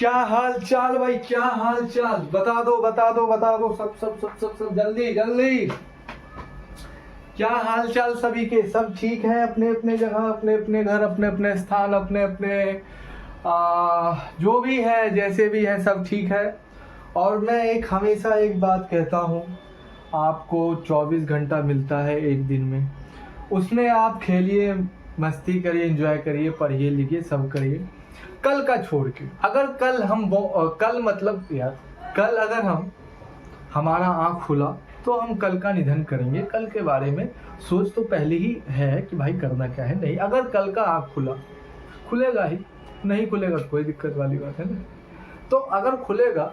क्या हाल चाल भाई, क्या हाल चाल? बता दो बता दो बता दो, सब सब सब सब सब जल्दी जल्दी। क्या हाल चाल सभी के? सब ठीक है अपने अपने जगह, अपने अपने घर, अपने अपने स्थान, अपने अपने जो भी है, जैसे भी है, सब ठीक है। और मैं हमेशा एक बात कहता हूँ, आपको 24 घंटा मिलता है एक दिन में, उसमें आप खेलिए, मस्ती करिए, एंजॉय करिए, पढ़िए लिखिए, सब करिए। कल का छोड़ के, अगर कल हम कल मतलब यार, कल अगर हमारा आँख खुला तो हम कल का निधन करेंगे। कल के बारे में सोच तो पहले ही है कि भाई करना क्या है। नहीं, अगर कल का आँख खुला, खुलेगा ही, नहीं खुलेगा तो कोई दिक्कत वाली बात है ना। तो अगर खुलेगा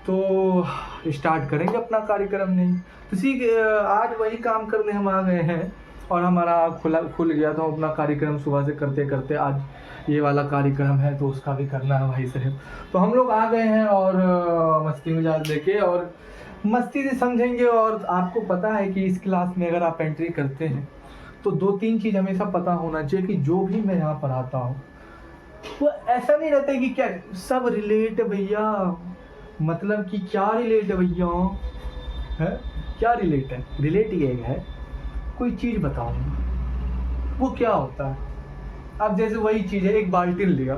तो स्टार्ट करेंगे अपना कार्यक्रम। नहीं तो आज वही काम करने हम आ गए हैं और हमारा खुल गया तो अपना कार्यक्रम सुबह से करते करते आज ये वाला कार्यक्रम है तो उसका भी करना है भाई साहब। तो हम लोग आ गए हैं और मस्ती मिजाज लेके और मस्ती से समझेंगे। और आपको पता है कि इस क्लास में अगर आप एंट्री करते हैं तो 2-3 चीज़ हमेशा पता होना चाहिए कि जो भी मैं यहाँ पढ़ाता हूँ वो ऐसा नहीं रहता है कि क्या सब रिलेट है भैया। मतलब कि क्या रिलेट है भैया, है क्या रिलेट है? रिलेट ये है, कोई चीज़ बताओ वो क्या होता है। अब जैसे वही चीज़ है, एक बाल्टीन लिया,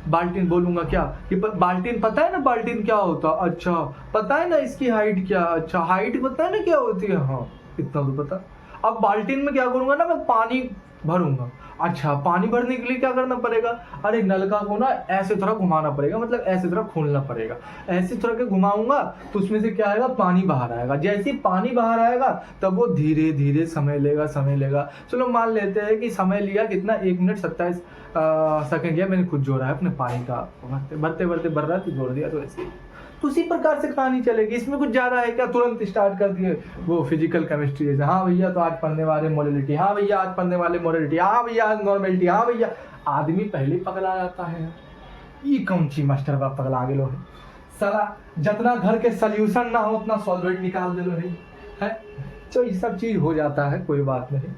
बाल्टीन बोलूंगा क्या कि बाल्टीन पता है ना, बाल्टीन क्या होता? अच्छा पता है ना इसकी हाइट क्या? अच्छा हाइट पता है ना क्या होती है? हाँ इतना तो पता। अब बाल्टीन में क्या करूंगा ना, मैं पानी भरूंगा। अच्छा पानी भरने के लिए क्या करना पड़ेगा? अरे नलका को ना ऐसे तरह घुमाना पड़ेगा, मतलब ऐसे तरह खोलना पड़ेगा। ऐसे तरह के घुमाऊंगा तो उसमें से क्या आएगा? पानी बाहर आएगा। जैसे ही पानी बाहर आएगा तब वो धीरे धीरे समय लेगा। चलो मान लेते हैं कि समय लिया कितना, 1 मिनट 27 सेकंड लिया। मैंने खुद जोड़ा है अपने पानी का, भरते भरते भर रहा है तो जोड़ दिया। तो ऐसे तो उसी प्रकार से कहानी चलेगी। इसमें कुछ ज़्यादा है क्या? तुरंत स्टार्ट कर दिए वो फिजिकल केमिस्ट्री जैसे। हाँ भैया तो आज पढ़ने वाले मोलिलिटी, हाँ भैया आज पढ़ने वाले मोलिलिटी, हाँ भैया आज नॉर्मेलिटी, हाँ भैया। आदमी पहले ही पगला जाता है। ये कौन सी मास्टर बाप पगला गेलो है साला, जितना घर के सोल्यूशन ना हो उतना सॉल्वेंट निकाल दे लो है। तो ये सब चीज़ हो जाता है, कोई बात नहीं।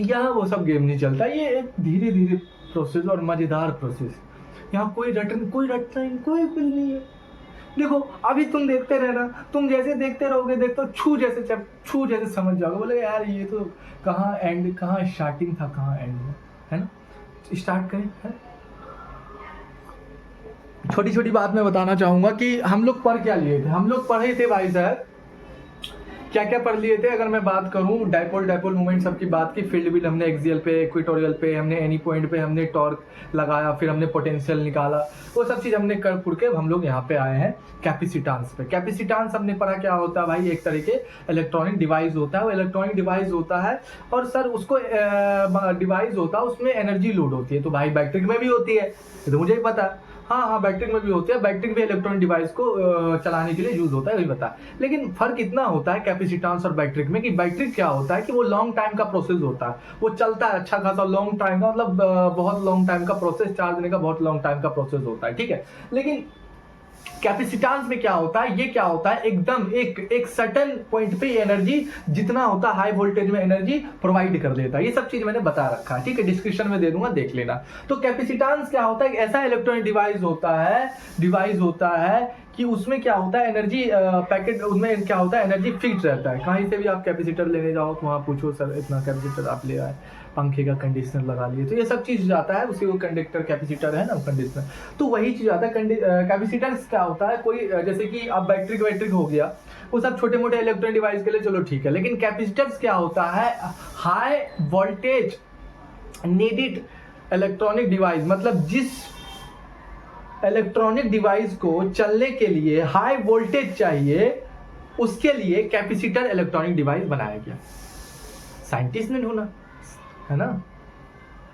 यहाँ वो सब गेम नहीं चलता, ये एक धीरे धीरे प्रोसेस और मज़ेदार प्रोसेस। यहाँ कोई रटना कोई कुछ नहीं है। देखो अभी तुम देखते रहना, तुम जैसे देखते रहोगे देखते छू जैसे समझ जाओगे, बोले यार ये तो कहाँ एंड, कहाँ स्टार्टिंग था, कहाँ एंड है ना। स्टार्ट करें है? छोटी छोटी बात मैं बताना चाहूँगा कि हम लोग पढ़ क्या लिए थे। हम लोग पढ़े थे भाई साहब, क्या क्या पढ़ लिए थे। अगर मैं बात करूं डायपोल मोमेंट सबकी बात की, फील्ड व्हील हमने एक्सियल पे, इक्वेटोरियल पे, हमने एनी पॉइंट पे हमने टॉर्क लगाया, फिर हमने पोटेंशियल निकाला, वो सब चीज़ हमने कर पुर के हम लोग यहाँ पे आए हैं कैपेसिटेंस पे। कैपेसिटेंस हमने पढ़ा क्या होता है भाई, एक तरीके इलेक्ट्रॉनिक डिवाइस होता है। वो इलेक्ट्रॉनिक डिवाइस होता है और सर उसको डिवाइस होता है, उसमें एनर्जी लोड होती है। तो भाई बैटरी में भी होती है, ये तो मुझे ही पता है। हाँ बैटरी में भी होती है, बैटरी भी इलेक्ट्रॉनिक डिवाइस को चलाने के लिए यूज होता है, वही पता है। लेकिन फर्क इतना होता है कैपेसिटेंस और बैटरी में कि बैटरी क्या होता है कि वो लॉन्ग टाइम का प्रोसेस होता है, वो चलता है अच्छा खासा लॉन्ग टाइम का, मतलब बहुत लॉन्ग टाइम का प्रोसेस, चार्ज देने का बहुत लॉन्ग टाइम का प्रोसेस होता है, ठीक है। लेकिन कैपेसिटेंस में क्या होता है, ये क्या होता है, एकदम एक सर्टेन पॉइंट पे एनर्जी जितना होता है हाई वोल्टेज में एनर्जी प्रोवाइड कर देता है। ये सब चीज मैंने बता रखा है, ठीक है, डिस्क्रिप्शन में दे दूंगा, देख लेना। तो कैपेसिटेंस क्या होता है, ऐसा इलेक्ट्रॉनिक डिवाइस होता है कि उसमें क्या होता है एनर्जी पैकेट, उसमें क्या होता है एनर्जी फिक्स रहता है। कहीं से भी आप कैपेसिटर लेने जाओ तो वहाँ पूछो सर इतना कैपेसिटर आप ले आए, पंखे का कंडीशनर लगा लिए, तो ये सब चीज़ जाता है उसी को कंडक्टर कैपेसिटर है ना, कंडीशनर। तो वही चीज़ आता है। कैपेसिटर क्या होता है, कोई जैसे कि अब बैटरी हो गया, वो सब छोटे मोटे इलेक्ट्रॉनिक डिवाइस के लिए चलो ठीक है। लेकिन कैपेसिटर्स क्या होता है, high voltage needed electronic device, मतलब जिस इलेक्ट्रॉनिक डिवाइस को चलने के लिए हाई वोल्टेज चाहिए, उसके लिए कैपेसिटर इलेक्ट्रॉनिक डिवाइस बनाया गया। साइंटिस्ट ने ढूंढा, है ना।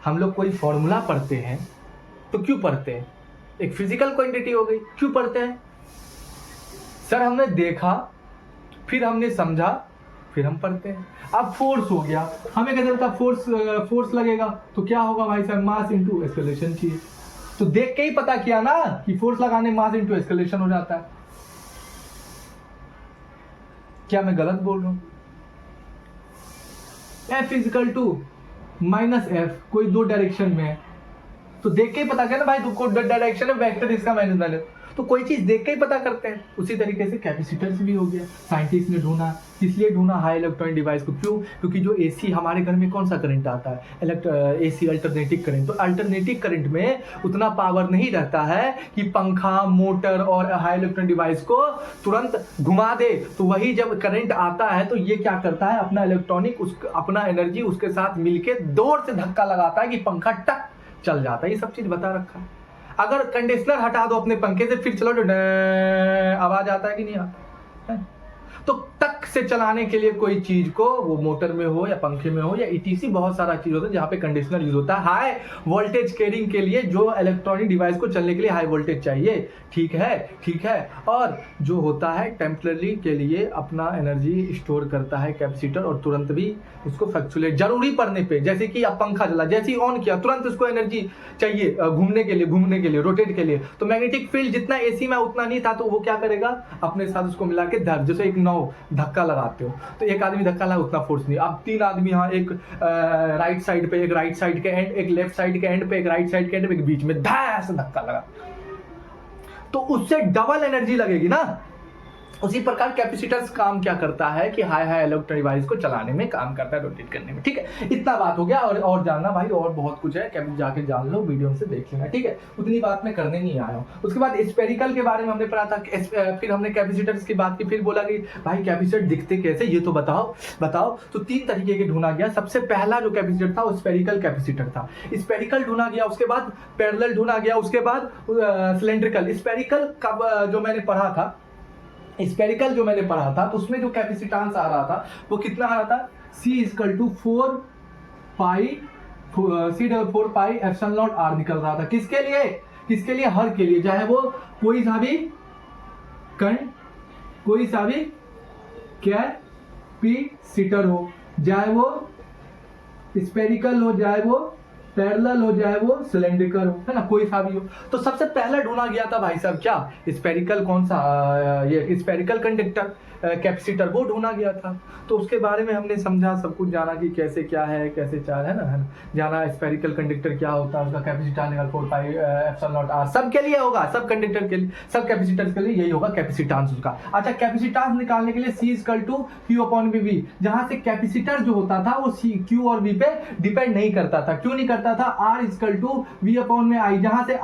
हम लोग कोई फॉर्मूला पढ़ते हैं तो क्यों पढ़ते हैं, एक फिजिकल क्वांटिटी हो गई, क्यों पढ़ते हैं सर? हमने देखा, फिर हमने समझा, फिर हम पढ़ते हैं। अब फोर्स हो गया, हमें कैसे पता फोर्स लगेगा, तो क्या होगा भाई साहब, मास इंटू एक्सेलरेशन चाहिए। तो देख के ही पता किया ना कि फोर्स लगाने मास इंटू एक्सेलरेशन हो जाता है। क्या मैं गलत बोल रहा हूं? F equal to minus F, कोई दो डायरेक्शन में है, तो देख के ही पता क्या ना भाई, तुमको डायरेक्शन ऑफ वेक्टर इसका माइनस वाले, तो कोई चीज देख के ही पता करते हैं। उसी तरीके से कैपेसिटर्स भी हो गया, साइंटिस्ट ने ढूंढा, इसलिए ढूंढा हाई इलेक्ट्रॉनिक डिवाइस को। क्यों? क्योंकि जो एसी हमारे घर में कौन सा करंट आता है, एसी अल्टरनेटिव करंट। तो अल्टरनेटिव करंट में उतना पावर नहीं रहता है कि पंखा, मोटर और हाई इलेक्ट्रॉनिक डिवाइस को तुरंत घुमा दे। तो वही जब करंट आता है तो ये क्या करता है, अपना इलेक्ट्रॉनिक अपना एनर्जी उसके साथ मिलके जोर से धक्का लगाता है कि पंखा टक चल जाता है। ये सब चीज बता रखा है। अगर कंडीशनर हटा दो अपने पंखे से, फिर चलो, आवाज आता है कि नहीं आता है? तो टक से चलाने के लिए कोई चीज को, वो मोटर में हो या पंखे में हो या ईटीसी, बहुत सारा चीज होता है जहां पे कंडीशनर यूज होता है हाई वोल्टेज कैरिंग के लिए। जो इलेक्ट्रॉनिक डिवाइस को चलने के लिए हाई वोल्टेज चाहिए, ठीक है, ठीक है। और जो होता है टेम्पररी के लिए अपना एनर्जी स्टोर करता है कैपेसिटर, और तुरंत भी उसको फ्लक्चुएट जरूरी पड़ने पे, जैसे कि अब पंखा चला, जैसे ही ऑन किया तुरंत उसको एनर्जी चाहिए घूमने के लिए, रोटेट के लिए। तो मैग्नेटिक फील्ड जितना एसी में उतना नहीं था, तो वो क्या करेगा, अपने साथ उसको मिला के जैसे एक नाव धक्का लगाते हो, तो एक आदमी धक्का लगा, उतना फोर्स नहीं। अब 3 आदमी, हाँ, एक राइट साइड पे, एक राइट साइड के एंड, एक लेफ्ट साइड के एंड पे, एक राइट साइड के एंड पे, एक बीच में धैस धक्का लगा, तो उससे डबल एनर्जी लगेगी ना। उसी प्रकार कैपेसिटर्स काम क्या करता है कि हाई इलेक्ट्रॉनिक डिवाइस को चलाने में काम करता है, रोटेट करने में। ठीक है, इतना बात हो गया। और जानना भाई और बहुत कुछ है, कैसे जाके जान लो, वीडियो से देख लेना, ठीक है। उतनी बात मैं करने नहीं आया हूँ। उसके बाद स्पेरिकल के बारे में हमने पढ़ा था, फिर हमने कैपेसिटर्स की बात की, फिर बोला कि भाई कैपेसिटर दिखते कैसे, ये तो बताओ। तो 3 तरीके के ढूंढा गया। सबसे पहला जो कैपेसिटर था वो स्पेरिकल कैपेसिटर था। स्पेरिकल ढूंढा गया, उसके बाद पैरेलल ढूंढा गया, उसके बाद सिलेंड्रिकल। स्पेरिकल जो मैंने पढ़ा था, तो उसमें जो कैपेसिटेंस आ रहा था वो कितना आ रहा था, C=4 पाई एप्सिलॉन r निकल रहा था। किसके लिए? हर के लिए, चाहे वो कोई सा भी कैपेसिटर हो, चाहे वो स्पेरिकल हो, चाहे वो पैरेलल हो, चाहे वो सिलेंड्रिकल हो, है ना, कोई सा भी हो। तो सबसे पहला ढूंढा गया था भाई साहब क्या, स्पेरिकल, कौन सा, ये स्पेरिकल कंडक्टर कैपेसिटर, वो ढूंढा गया था। तो उसके बारे में हमने समझा, सब कुछ जाना कि कैसे क्या है, कैसे चार है ना, जाना स्पेरिकल कंडक्टर क्या होता है, उसका कैपेसिटेंस निकाल 4 पाई एप्सिलॉन r सबके लिए होगा, सब कंडक्टर के लिए, सब कैपेसिटर्स के लिए यही होगा कैपेसिटेंस उसका। अच्छा, कैपेसिटेंस निकालने के लिए C=Q/V, जहां से कैपेसिटर जो होता था वो Q और V पे डिपेंड नहीं करता था। क्यों नहीं करता था? R=V/I, जहां से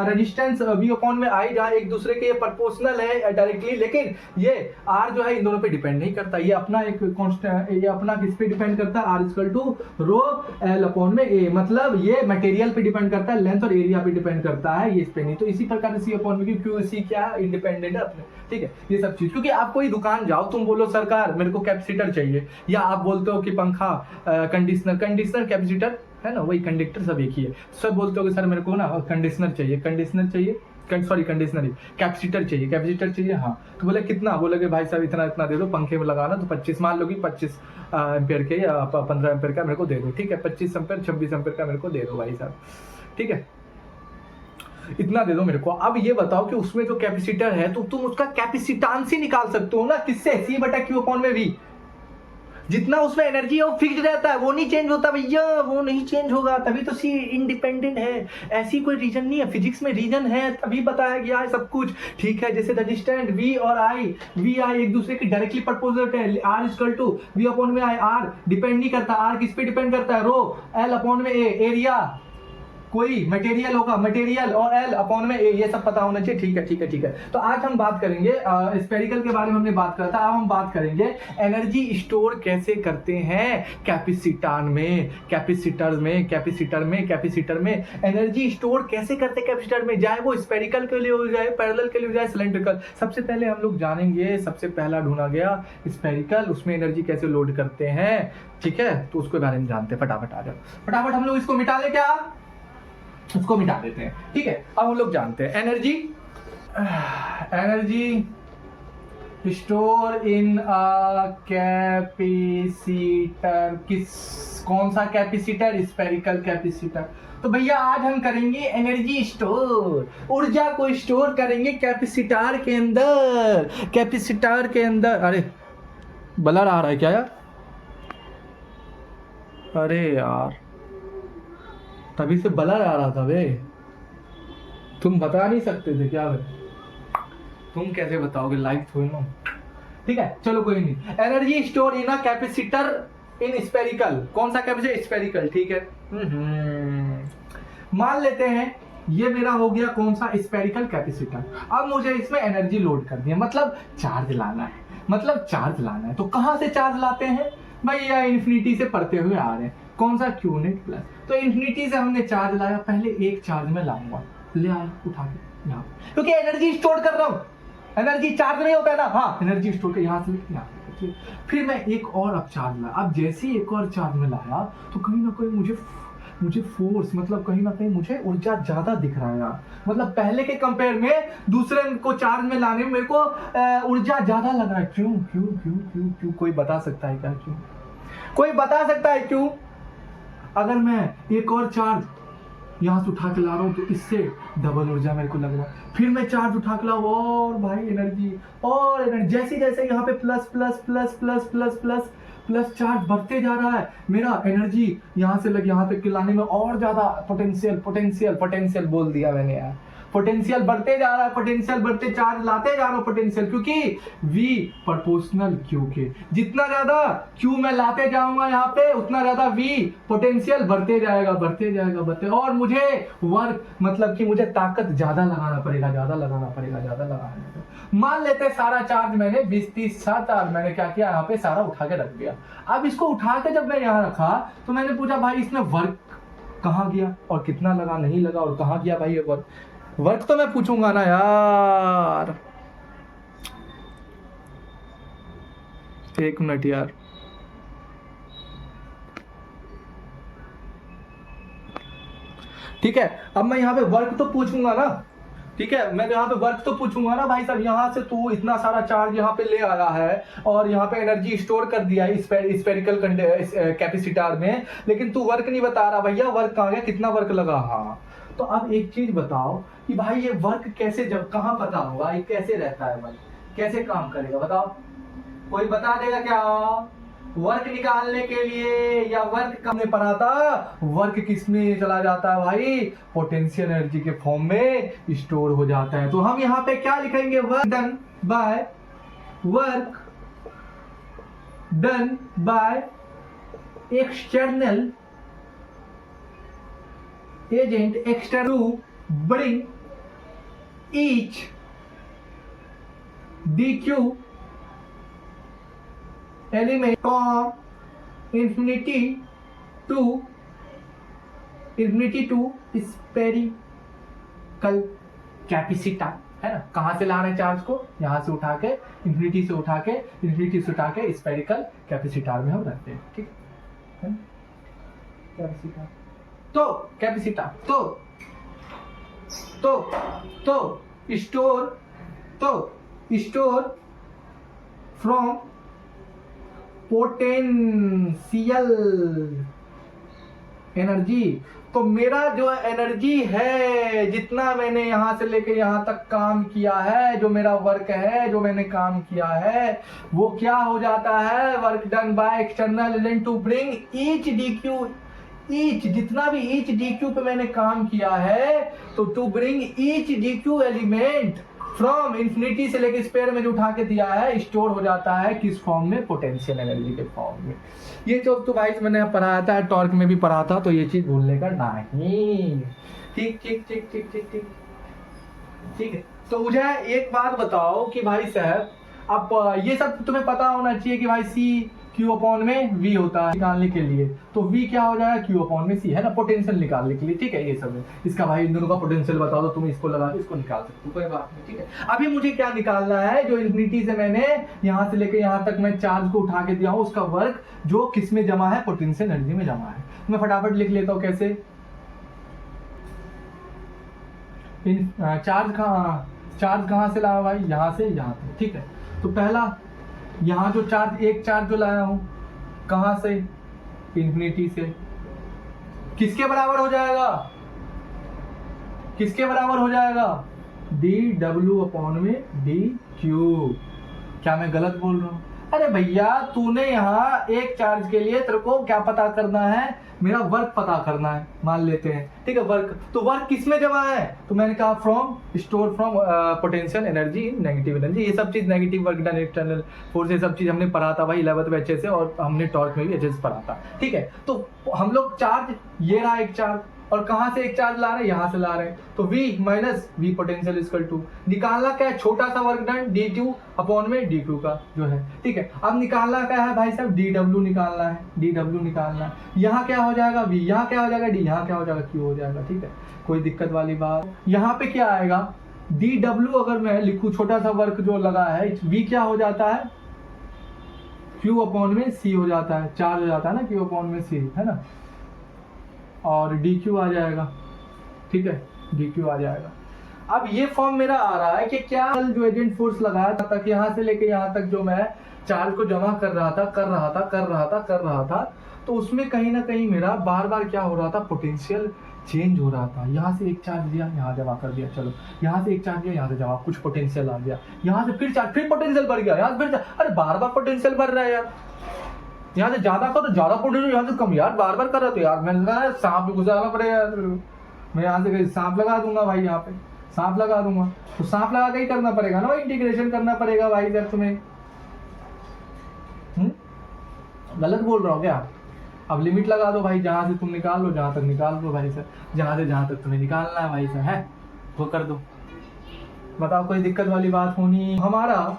रेजिस्टेंस V/I, जहां एक दूसरे के प्रपोर्शनल है डायरेक्टली, लेकिन ये R जो है इन दोनों पे डिपेंड नहीं करता। ये अपना एक कांस्टेंट, ये अपना किस पे डिपेंड करता है, R=ρL/A, मतलब ये मटेरियल पे डिपेंड करता है, लेंथ और एरिया पे डिपेंड करता है, ये इस पे नहीं। तो इसी प्रकार से C/V, QC क्या इंडिपेंडेंट है अपने, ठीक है, ये सब चीज। क्योंकि आप कोई दुकान जाओ, तुम बोलो सरकार मेरे को कैपेसिटर चाहिए, या आप बोलते हो कि पंखा, कंडीशनर कैपेसिटर है ना, वही कंडक्टर सब एक ही है। सब बोलते हो कि सर मेरे को ना कंडीशनर चाहिए, कैपेसिटर चाहिए, हाँ। तो बोले कितना? बोले कि भाई साहब इतना दे दो, पंखे में लगाना तो 25, मान लो कि 25 एम्पेयर के या 15 एम्पेयर का मेरे को दे दो, ठीक है, 25 एम्पेयर 26 एम्पेयर का मेरे को दे दो भाई साहब, ठीक है, इतना दे दो मेरे को। अब ये बताओ कि उसमें जो कैपेसिटर है, तो तुम उसका कैपेसिटेंस ही निकाल सकते हो ना, किससे? C/Q/V। जितना उसमें एनर्जी है वो फिक्स्ड रहता है, वो नहीं चेंज होता भैया, वो नहीं चेंज होगा, तभी तो C इंडिपेंडेंट है। ऐसी कोई रीजन नहीं है, फिजिक्स में रीजन है तभी बताया गया है सब कुछ, ठीक है। जैसे रजिस्टेंट V और I एक दूसरे की डायरेक्टली प्रपोर्शनल है। R=V/I, R डिपेंड नहीं करता, R किस पे डिपेंड करता है, ρL/A, एरिया कोई मटेरियल होगा, मटेरियल, और L/A, ये सब पता होना चाहिए, ठीक है। तो आज हम बात करेंगे स्पेरिकल के बारे में, हमने बात करा था। अब हम बात करेंगे एनर्जी स्टोर कैसे करते हैं कैपेसिटर में एनर्जी स्टोर कैसे करते हैं कैपेसिटर में, चाहे वो स्पेरिकल के लिए हो जाए, पैरेलल के लिए हो जाए, सिलेंड्रिकल। सबसे पहले हम लोग जानेंगे, सबसे पहला ढूंढा गया स्पेरिकल, उसमें एनर्जी कैसे लोड करते हैं, ठीक है। तो उसके बारे में जानते हैं, फटाफट हम लोग इसको मिटा ले, क्या उसको मिटा देते हैं, ठीक है। अब हम लोग जानते हैं energy store in a capacitor. कौन सा कैपेसिटर? Spherical capacitor. तो भैया आज हम करेंगे एनर्जी स्टोर, ऊर्जा को स्टोर करेंगे कैपेसिटर के अंदर। अरे ब्लर आ रहा है क्या यार? अरे यार तभी से ब्लर आ रहा था बे, तुम बता नहीं सकते थे क्या बे? तुम कैसे बताओगे, लाइव थोड़ी ना। ठीक है चलो कोई नहीं। Energy store in a capacitor in spherical, कौन सा कैपेसिटर? स्पेरिकल, ठीक है। मान लेते हैं ये मेरा हो गया कौन सा? Spherical capacitor. अब मुझे इसमें एनर्जी लोड करनी है, मतलब चार्ज लाना है, तो कहां से चार्ज लाते हैं भाई? या इन्फिनिटी से पढ़ते हुए आ रहे हैं, कौन सा? Q net plus. तो इन्फिनिटी से हमने चार्ज लाया, पहले एक चार्ज में लाऊंगा, ले आया उठा के यहाँ, क्योंकि एनर्जी स्टोर कर रहा हूँ। एनर्जी चार्ज नहीं होता है ना, हाँ एनर्जी स्टोर कर यहाँ से लेके यहाँ। फिर मैं एक और अब चार्ज लाया, अब जैसे ही एक और चार्ज में लाया तो कहीं ना कहीं मुझे फोर्स, मतलब कहीं ना कहीं मुझे ऊर्जा ज्यादा दिख रहा है यार। मतलब पहले के कंपेयर में दूसरे को चार्ज में लाने में मेरे को ऊर्जा ज्यादा लग रहा है। क्यों क्यों क्यों क्यों क्यों? कोई बता सकता है क्या क्यों? कोई बता सकता है क्यों? अगर मैं एक और चार्ज यहाँ से उठा के ला रहा हूँ तो इससे डबल ऊर्जा मेरे को लग रहा है। फिर मैं चार्ज उठा के लाऊं और भाई एनर्जी और एनर्जी, जैसे जैसे यहाँ पे plus plus plus plus plus plus plus charge बढ़ते जा रहा है, मेरा एनर्जी यहाँ से लग यहाँ तक के लाने में और ज्यादा पोटेंशियल बोल दिया मैंने यार। पोटेंशियल बढ़ते जा रहा है, पोटेंशियल बढ़ते, चार्ज लाते जा रहा हूँ पोटेंशियल, क्योंकि V प्रोपोर्शनल Q के। जितना ज्यादा Q मैं लाते जाऊंगा यहाँ पे उतना ज्यादा V पोटेंशियल बढ़ते जाएगा। और मुझे वर्क, मतलब कि मुझे ताकत ज्यादा लगाना पड़ेगा। मान लेते सारा चार्ज मैंने 20-30 चार्ज मैंने क्या किया, यहाँ पे सारा उठा के रख दिया। अब इसको उठा के जब मैं यहाँ रखा तो मैंने पूछा भाई इसमें वर्क कहाँ गया और कितना लगा, नहीं लगा, और कहाँ गया भाई ये वर्क तो मैं पूछूंगा ना यार। एक मिनट यार, ठीक है। अब मैं यहाँ पे वर्क तो पूछूंगा ना, ठीक है, मैं यहाँ पे वर्क तो पूछूंगा ना भाई साहब। यहाँ से तू इतना सारा चार्ज यहाँ पे ले आया है और यहाँ पे एनर्जी स्टोर कर दिया है स्पेरिकल कैपेसिटर में, लेकिन तू वर्क नहीं बता रहा भैया, वर्क कहाँ गया, कितना वर्क लगा? हाँ तो अब एक चीज बताओ कि भाई ये वर्क कैसे, जब कहाँ पता होगा, ये कैसे रहता है वर्क, कैसे काम करेगा बताओ? कोई बता देगा क्या? वर्क निकालने के लिए या वर्क हमने पढ़ा था, वर्क किस में चला जाता है भाई? पोटेंशियल एनर्जी के फॉर्म में स्टोर हो जाता है। तो हम यहाँ पे क्या लिखेंगे? Work done by external agent external to bring each dq element from infinity to spherical capacitor, है ना? कहाँ से ला रहे हैं चार्ज को? यहाँ से उठा के इन्फिनिटी से उठा के स्फेरिकल कैपेसिटर में हम रखते हैं, ठीक है? कैपेसिटर तो capacitor store from potential energy. तो मेरा जो एनर्जी है, जितना मैंने यहाँ से लेके यहाँ तक काम किया है, जो मेरा वर्क है, जो मैंने काम किया है, वो क्या हो जाता है? Work done by external element to bring each जितना भी ईच DQ पे मैंने काम किया है, तो to bring each DQ element from infinity से लेके स्पेयर में जो उठा के दिया है, स्टोर हो जाता है किस फॉर्म में? पोटेंशियल एनर्जी के फॉर्म में। ये जो तो भाई मैंने पढ़ाया था, टॉर्क में भी पढ़ा था, तो ये चीज भूलने का नहीं। ठीक है। तो मुझे एक बात बताओ कि भाई साहब, अब ये सब तुम्हें पता होना चाहिए कि भाई C Q अपॉन में V होता है निकालने के लिए, तो V क्या हो जाएगा? Q अपॉन में C, है ना, पोटेंशियल निकालने के लिए, ठीक है? ये सब है। इसका भाई इन दोनों का पोटेंशियल बता दो, तुम इसको लगा के इसको निकाल सकते हो, कोई बात नहीं, ठीक है? अभी मुझे क्या निकालना है? जो इन्फिनिटी से मैंने यहाँ से लेकर यहाँ तक मैं चार्ज को उठा के दिया हूँ, उसका वर्क जो किस में जमा है? पोटेंशियल एनर्जी में जमा है। मैं फटाफट लिख लेता हूँ कैसे। चार्ज कहाँ से लाया भाई? यहाँ से यहाँ पे, ठीक है? तो पहला यहाँ जो एक चार्ज जो लाया हूँ, कहाँ से? इन्फिनिटी से। किसके बराबर हो जाएगा? dW अपॉन में dQ। क्या मैं गलत बोल रहा हूँ? अरे भैया तूने यहाँ एक चार्ज के लिए तेरे को क्या पता करना है, मेरा वर्क पता करना है, मान लेते हैं, ठीक है। वर्क, तो वर्क किस में जमा है, तो मैंने कहा from store from potential energy negative energy. ये सब चीज negative work done external force, ये सब चीज हमने पढ़ा था भाई 11th में अच्छे से, और हमने टॉर्क में भी अच्छे से पढ़ा था, ठीक है। तो हम लोग चार्ज, ये रहा एक चार्ज, और कहां से एक चार्ज ला रहे हैं, यहां से ला रहे हैं, तो V minus V potential equal to, निकालना क्या है, छोटा सा वर्क डन dq अपॉन में dq का जो है, ठीक है। अब निकालना क्या है भाई साहब, dw निकालना है, dw निकालना है। यहाँ क्या हो जाएगा V, यहाँ क्या हो जाएगा D, यहाँ क्या हो जाएगा Q हो जाएगा, ठीक है, कोई दिक्कत वाली बात। यहाँ पे क्या आएगा dw, अगर मैं लिखूं छोटा सा वर्क जो लगा है, V क्या हो जाता है, Q अपॉन में C हो जाता है, चार्ज हो जाता है ना Q अपॉन में C, है ना, और dq आ जाएगा, ठीक है, dq आ जाएगा। अब ये फॉर्म मेरा आ रहा है कि क्या जो एजेंट फोर्स लगाया था तक यहाँ से लेके यहाँ तक जो मैं चार्ज को जमा कर रहा था, तो उसमें कहीं ना कहीं मेरा बार बार क्या हो रहा था, पोटेंशियल चेंज हो रहा था। यहाँ से एक चार्ज दिया, यहाँ जमा कर दिया, चलो यहाँ से एक चार्ज दिया, यहाँ से जमा, कुछ पोटेंशियल आ गया, यहाँ से फिर चार्ज, फिर पोटेंशियल बढ़ गया, यहाँ से फिर अरे बार बार पोटेंशियल बढ़ रहा है यार, यहाँ से ज्यादा करो तो ज्यादा पोटेंशियल, यहाँ से कम, यार बार बार कर रहा तो यार मैंने कहा सांप भी घुसाना पड़ेगा यार, मैं यहाँ से सांप लगा दूंगा भाई, यहाँ पे सांप लगा दूंगा, तो सांप लगा के ही करना पड़ेगा ना भाई, इंटीग्रेशन करना पड़ेगा भाई सर तुम्हें। गलत बोल रहा हूँ क्या? अब लिमिट लगा दो भाई, जहां से तुम निकाल लो, जहां तक निकाल दो भाई सर, जहां से जहां तक तुम्हें निकालना है भाई सर, है वो कर दो। बताओ कोई दिक्कत वाली बात होनी। हमारा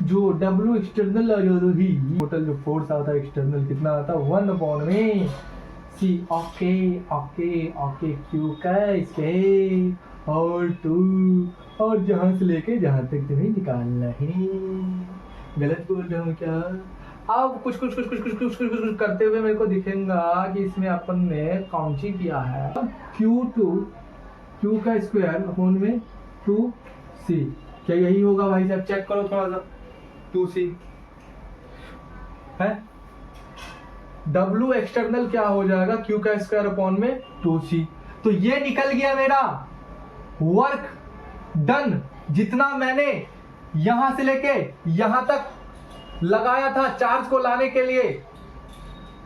जो W एक्सटर्नल ही टोटल जो फोर्स आता है एक्सटर्नल कितना आता है, 1 अपॉन में C, okay okay okay, Q का स्क्वायर और 2, और जहां से लेके जहां तक तुम्हें निकालना है। गलत बोल रहा हूँ क्या? अब कुछ करते हुए मेरे को दिखेगा कि इसमें अपन ने कौन सी किया है, Q का स्क्वायर अपॉन में 2C, क्या यही होगा भाई साहब? चेक करो थोड़ा सा, 2C है, W एक्सटर्नल क्या हो जाएगा, Q का स्क्वायर अपॉन में 2C। तो ये निकल गया मेरा वर्क डन, जितना मैंने यहां से लेके यहां तक लगाया था चार्ज को लाने के लिए,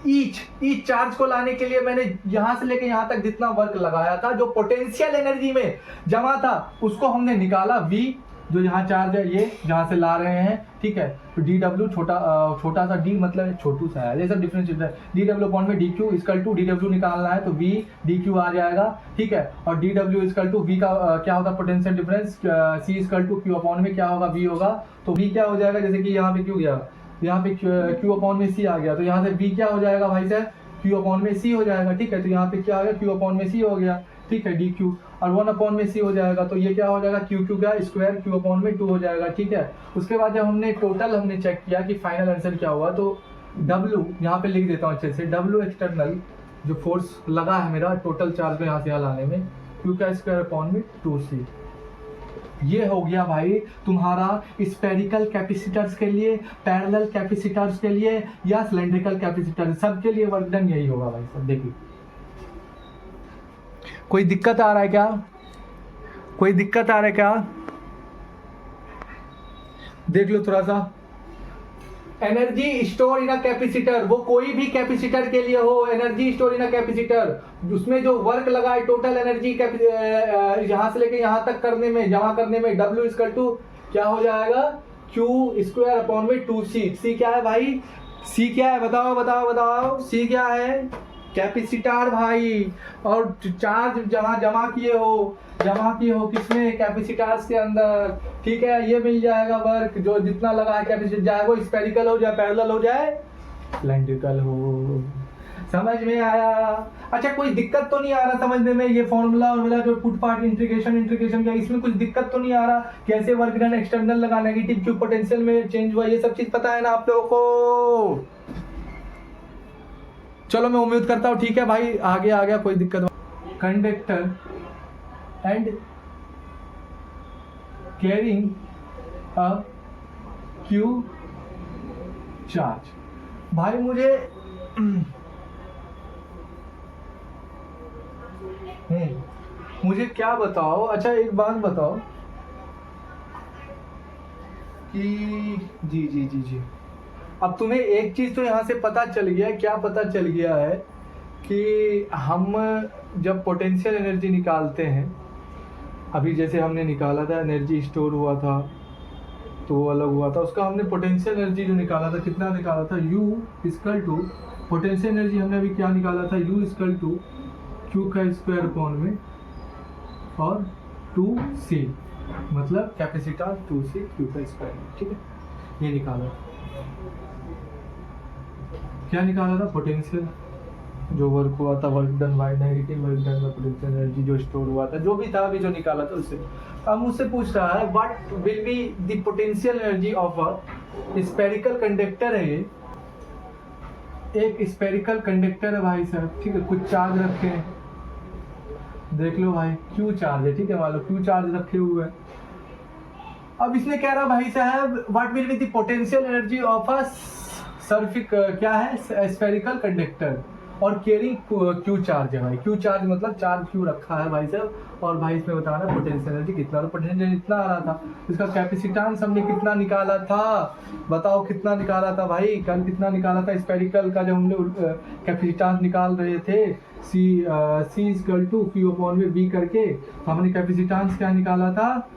ईच चार्ज को लाने के लिए मैंने यहां से लेके यहां तक जितना वर्क लगाया था, जो पोटेंशियल एनर्जी में जमा था, उसको हमने निकाला V, जो यहाँ चार्ज है ये जहां से ला रहे हैं, ठीक है। तो dw छोटा सा d मतलब छोटू सा है, ये सब डिफरेंस है, dw अपॉन में dq इक्वल टू dw निकालना है तो v dq आ जाएगा, ठीक है। और dw इक्वल टू v का क्या होगा, potential difference, c equal to q upon में क्या होगा, v होगा, तो v क्या हो जाएगा, जैसे कि यहाँ पे q गया, यहाँ पे q अपॉन में c आ गया, तो यहाँ से v क्या हो जाएगा भाई साहब, q अपॉन में c हो जाएगा, ठीक है। तो यहाँ पे क्या आ गया, q अपॉन में c हो गया, ठीक है, dq, और 1 अपॉन में c हो जाएगा, तो ये क्या हो जाएगा, q का स्क्वायर q अपॉन में 2 हो जाएगा, ठीक है। उसके बाद जब हमने टोटल हमने चेक किया कि फाइनल आंसर क्या हुआ, तो w यहाँ पे लिख देता हूँ अच्छे से, w एक्सटर्नल जो फोर्स लगा है मेरा टोटल चार्ज को यहाँ से यहाँ लाने में, q का स्क्वायर अपॉन में 2c, ये हो गया भाई तुम्हारा स्पेरिकल कैपेसिटर्स के लिए, पैरेलल कैपेसिटर्स के लिए, या सिलेंड्रिकल कैपेसिटर, सबके लिए वर्क डन यही होगा भाई सब। देखिए कोई दिक्कत आ रहा है क्या, कोई दिक्कत आ रहा है क्या? देख लो थोड़ा सा, energy store in a capacitor, वो कोई भी कैपेसिटर के लिए हो, energy store in a capacitor, उसमें जो वर्क लगा है टोटल एनर्जी यहां से लेके यहां तक करने में, जमा करने में, W इक्वल टू क्या हो जाएगा, Q स्क्वायर अपॉन में 2C। C क्या है भाई, C क्या है, बताओ बताओ बताओ, C क्या है, कैपेसिटर भाई। और चार्ज जहां जमा किए हो किसमें, कैपेसिटर्स के अंदर, ठीक है। ये मिल जाएगा वर्क जो जितना लगा है कैपेसिटर, चाहे वो स्पेरिकल हो, चाहे पैरेलल हो, जाए सिलेंड्रिकल हो। समझ में आया? अच्छा कोई दिक्कत तो नहीं आ रहा समझने में, ये फॉर्मूला और जो पुट पार्ट इंटीग्रेशन क्या, इसमें कुछ दिक्कत तो नहीं आ रहा, कैसे वर्क डन एक्सटर्नल लगा, नेगेटिव क्यू पोटेंशियल में चेंज हुआ, ये सब चीज पता है ना आप लोगों को? चलो मैं उम्मीद करता हूँ, ठीक है भाई, आगे आ गया, कोई दिक्कत। Conductor and carrying a Q charge, भाई मुझे क्या बताओ, अच्छा एक बात बताओ कि जी अब तुम्हें एक चीज तो यहाँ से पता चल गया, क्या पता चल गया है कि हम जब पोटेंशियल एनर्जी निकालते हैं, अभी जैसे हमने निकाला था एनर्जी स्टोर हुआ था तो वो अलग हुआ था, उसका हमने पोटेंशियल एनर्जी जो निकाला था कितना निकाला था, U equal to potential energy हमने अभी क्या निकाला था, U इक्वल टू क्यू का स्क्वायर अपॉन में और 2C, मतलब कैपेसिटर 2C क्यू का स्क्वायर, ठीक है, ये निकाला। क्या निकाला था, पोटेंशियल जो वर्क हुआ था, work done by negative work done bye potential energy जो स्टोर हुआ था, जो भी था अभी जो निकाला था उससे। अब मुझसे पूछ रहा है what will be the potential energy of a spherical conductor है, ये एक स्फेरिकल कंडक्टर है भाई साहब, ठीक है, कुछ चार्ज रखे हैं, देख लो भाई क्यू चार्ज है, ठीक है, मान लो क्यू चार्ज रखे हुए हैं। अब इसने कह रहा भाई साहब what will be the potential energy of a spheric क्या है, स्फेरिकल कंडक्टर और कैरिंग क्यू चार्ज है भाई, क्यू चार्ज मतलब चार्ज क्यू रखा है भाई साहब, और भाई इसमें बता रहा है पोटेंशियल एनर्जी कितना, तो पोटेंशियल एनर्जी इतना आ रहा था, इसका कैपेसिटेंस हमने कितना निकाला था, बताओ कितना निकाला था भाई, कल कितना निकाला था स्फेरिकल का, जब हमने कैपेसिटेंस निकाल रहे थे सी इक्वल टू क्यू अपॉन में बी करके, हमने कैपेसिटेंस क्या निकाला था,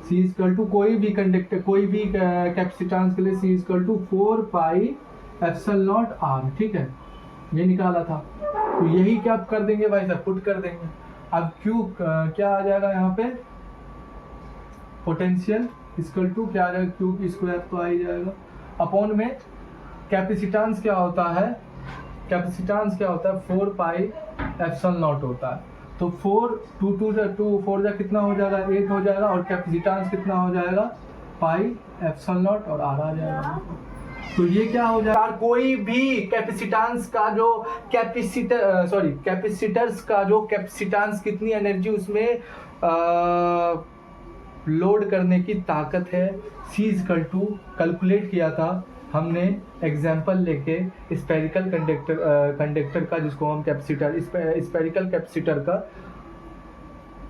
सी इक्वल टू कोई भी कंडक्टर कोई भी कैपेसिटेंस के लिए C equal to 4 pi epsilon not R, ठीक है, ये निकाला था। तो यही क्या कर देंगे भाई साहब, पुट कर देंगे। अब क्यू क्या आ जाएगा यहाँ पे, पोटेंशियल इक्वल टू क्या आ जाएगा, क्यू की स्क्वायर तो आ ही जाएगा, अपॉन में कैपेसिटेंस क्या होता है, कैपेसिटेंस क्या होता है 4 पाई एप्सिलॉन नॉट होता है, तो 4 2 4 जा कितना हो जाएगा 8 हो जाएगा, और कैपेसिटेंस कितना हो जाएगा पाई एप्सिलॉन नॉट और आर आ जाएगा। तो ये क्या हो जाएगा, कोई भी कैपेसिटेंस का जो कैपेसिटर्स का जो कैपेसिटेंस कितनी एनर्जी उसमें लोड करने की ताकत है, सी इक्वल टू कैलकुलेट किया था हमने एग्जाम्पल लेके स्फेरिकल कंडक्टर का, जिसको हम कैपेसिटर स्फेरिकल कैपेसिटर का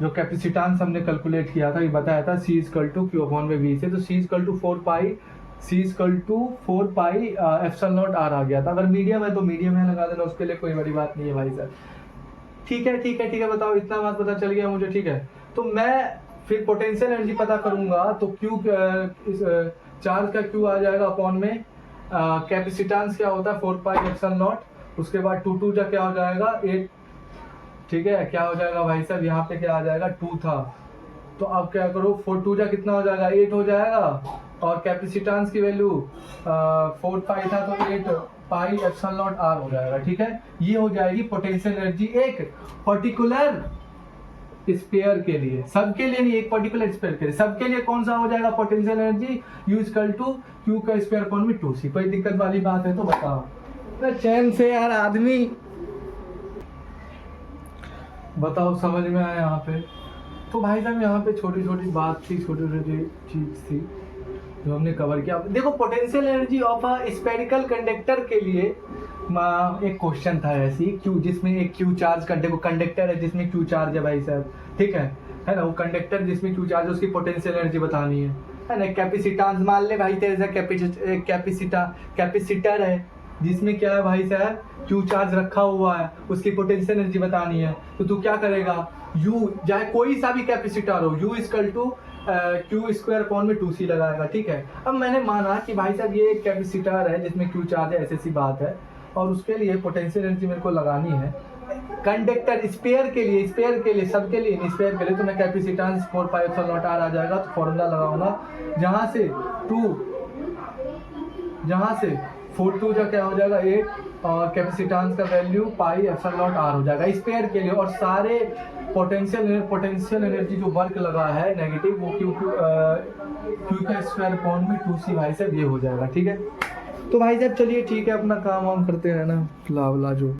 जो कैपेसिटेंस हमने कैलकुलेट किया था, ये बताया था C equal to Q upon में वी से, तो C equal to 4 pi epsilon not R आ गया था। अगर मीडियम है तो मीडियम है लगा देना, उसके लिए कोई बड़ी बात नहीं है भाई सर, ठीक है ठीक है ठीक है, बताओ इतना बात पता चल गया मुझे, ठीक है। तो मैं फिर पोटेंशियल एनर्जी पता करूंगा, तो क्यू चार्ज का क्यू आ जाएगा अपॉन में कैपेसिटेंस क्या होता है 4 पाई एप्सिलॉन नॉट, उसके बाद 2 जा क्या हो जाएगा 8, ठीक है, क्या हो जाएगा भाई साहब, यहाँ पे क्या आ जाएगा 2 था, तो अब क्या करो 4 2 जा कितना हो जाएगा 8 हो जाएगा, और कैपेसिटेंस की वैल्यू 4 पाई था तो 8 पाई एप्सिलॉन नॉट आर हो जाएगा, ठीक है। ये हो जाएगी पोटेंशियल एनर्जी एक पर्टिकुलर स्फीयर के लिए, सबके लिए नहीं, एक पर्टिकुलर स्फीयर के लिए, सबके लिए कौन सा हो जाएगा potential energy, U equal to Q का स्क्वायर अपॉन में 2C। कोई दिक्कत वाली बात है तो बताओ, तो चैन से यार आदमी बताओ, समझ में आया यहाँ पे। तो भाई साहब यहाँ पे छोटी छोटी बात थी, छोटी छोटी चीज थी जो हमने कवर किया। देखो potential energy of a spherical conductor के लिए एक क्वेश्चन था ऐसी, क्यू जिसमें एक क्यू चार्ज कंडक्टर है जिसमें क्यू चार्ज है भाई साहब, ठीक है ना, वो कंडक्टर जिसमें क्यू चार्ज है उसकी पोटेंशियल एनर्जी बतानी है ना। कैपेसिटेंस मान ले भाई तेरे से कैपेसिटर है जिसमें क्या है भाई साहब क्यू चार्ज रखा हुआ है, उसकी पोटेंशियल एनर्जी बतानी है, तो तू क्या करेगा, यू चाहे कोई सा भी कैपेसिटर हो, U equal to Q square upon में 2C लगाएगा, ठीक है। अब मैंने माना कि भाई साहब ये एक कैपेसिटर है जिसमें क्यू चार्ज है, ऐसी सी बात है, और उसके लिए पोटेंशियल एनर्जी मेरे को लगानी है कंडक्टर स्फीयर के लिए सबके लिए स्फीयर के लिए, तो मैं capacitance 4 pi epsilon not R आ जाएगा, तो फॉर्मूला लगाऊंगा जहां से 4 2 जा क्या हो जाएगा 8, और कैपेसिटेंस का value pi epsilon not R हो जाएगा स्फीयर के लिए, और सारे पोटेंशियल एनर्जी जो वर्क लगा है नेगेटिव वो क्यू का स्क्वायर अपॉन में 2C भाई साहब ये हो जाएगा, ठीक है। तो भाई साहब चलिए ठीक है, अपना काम वाम करते रहना, लावला जो